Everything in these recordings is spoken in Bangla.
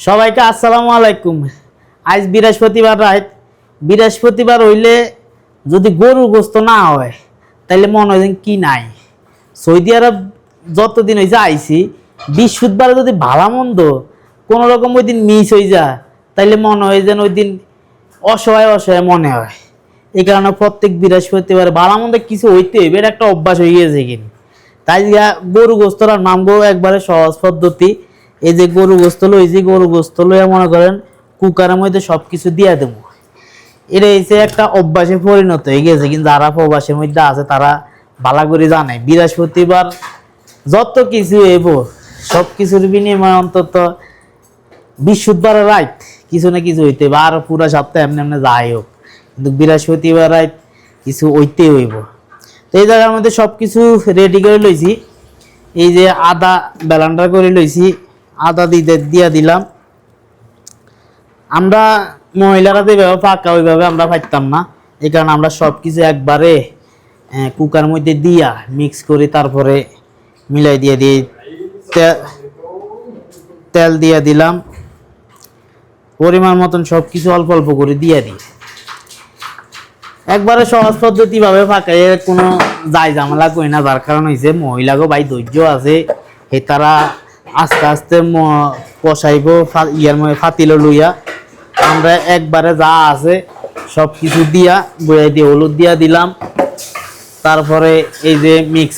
সবাইকে আসসালামু আলাইকুম। আজ বৃহস্পতিবার রাত। বৃহস্পতিবার হইলে যদি গরুর গোস্ত না হয় তাইলে মনে হয় কি নাই। সৌদি আরব যতদিন হয়েছে আইছি, বৃহস্পতিবার যদি ভালো মন্দ কোনো রকম ওই দিন মিস হয়ে যায় তাইলে মনে হয় যেন ওই দিন অসহায় অসহায় মনে হয়। এই কারণে প্রত্যেক বৃহস্পতিবার ভালো মন্দ কিছু হইতে হইবে, এটা একটা অভ্যাস হয়ে গেছে কিনা। তাই গরু গোস্তরা নামবো একবারে সহজ পদ্ধতি। এই যে গরু গোস্ত লইছি, গরু গোস্ত লইয়া মনে করেন কুকারের মধ্যে সব কিছু দিয়ে দেবো। এটা হচ্ছে একটা অভ্যাসে পরিণত হয়ে গেছে, কিন্তু যারা প্রবাসের মধ্যে আছে তারা ভালো করে জানে বৃহস্পতিবার যত কিছু হইব সব কিছুর বিনিময়ে অন্তত বৃহস্পতিবার রাত কিছু না কিছু হইতে হবে। আর পুরা সপ্তাহে এমনি এমনি যাই হোক, কিন্তু বৃহস্পতিবার রাত কিছু হইতে হইব। তো এই জায়গার মধ্যে সব কিছু রেডি করে লইছি। এই যে আদা ব্লেন্ডার করে লইছি, আদা দিয়া দিলাম। আমরা মহিলারা যেভাবে পাকা ওইভাবে আমরা পাইতাম না, এই কারণে আমরা সব কিছু একবারে কুকার মধ্যে দিয়া মিক্স করি, তারপরে মিলাই দিয়ে দিই। তেল দিয়ে দিলাম পরিমাণ মতন, সব কিছু অল্প অল্প করে দিয়ে দিই। একবারে সহজ পদ্ধতি ভাবে পাকাই, কোনো যাই ঝামেলা করি না। যার কারণ হয়েছে মহিলাগো ভাই ধৈর্য আছে, হে তারা আস্তে আস্তে কষাইব ইয়ার মধ্যে ফাতিল লইয়া। আমরা একবারে যা আছে সব কিছু দিয়া বইয়া দিয়ে হলুদ দিয়া দিলাম। তারপরে এই যে মিক্স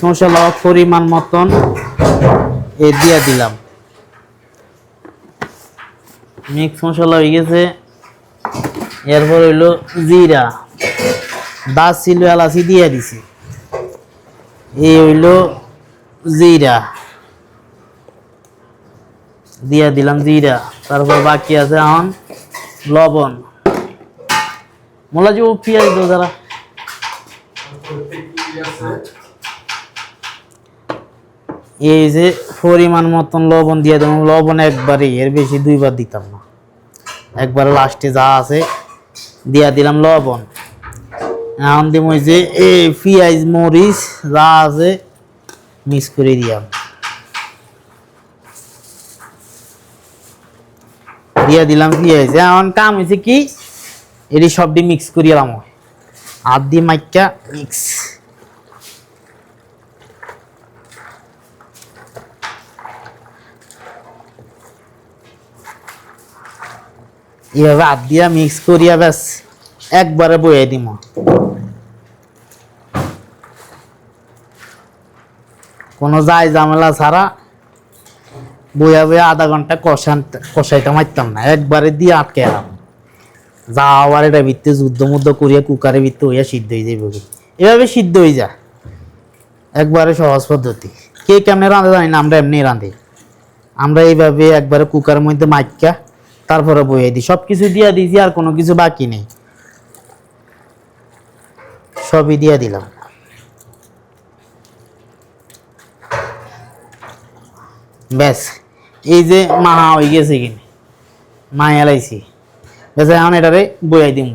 মশলা পরিমাণ মতন দিয়া দিলাম। মিক্স মশলা হয়ে গেছে। এরপর হইলো জিরা, দারচিনি, এলাচি দিয়ে দিছি। এই হইলো জিরা দিয়া দিলাম, জিরা। তারপর বাকি আছে এখন লবণ। মোলা যে পেঁয়াজ দো যারা, এই যে পরিমাণ মতন লবণ দিয়ে দেবো। লবণ একবারে, এর বেশি দুইবার দিতাম না, একবার লাস্টে যা আছে দিয়া দিলাম লবণ। এখন দিব যে এই পেঁয়াজ মরিচ যা আছে মিক্স করে দিলাম, দিয়া দিলাম পেঁয়াজ। এখন কাম হয়েছে কি, এটি সবটি মিক্স করিলাম, হাত দিয়ে মাইকা মিক্স। এইভাবে হাত দিয়া মিক্স করিয়া ব্যাস একবারে বয়ে দিব। কোনো যাই ঝামেলা ছাড়া বইয়া বইয়া আধা ঘন্টা কষাইতে মারতাম না, একবারে দিয়ে আটকে এলাম। যা আবার এটা ভিত্তি যুদ্ধ মুদ্ধ করিয়া কুকারের ভিত্তি হইয়া সিদ্ধ হয়ে যাবে। এভাবে সিদ্ধ হয়ে যা, একবারে সহজ পদ্ধতি। কে কেমনে রাঁধে জানি না, আমরা এমনি রাঁধি। আমরা এইভাবে একবারে কুকারের মধ্যে মাইকা তারপরে বইয়ে দিই। সব কিছু দিয়া দিয়েছি, আর কোনো কিছু বাকি নেই, সবই দিয়া দিলাম। ব্যাস এই যে মাহা হয়ে গেছে কিনে মাই এলাইছি, ব্যাস এখন এটারে বইয়াই দিব।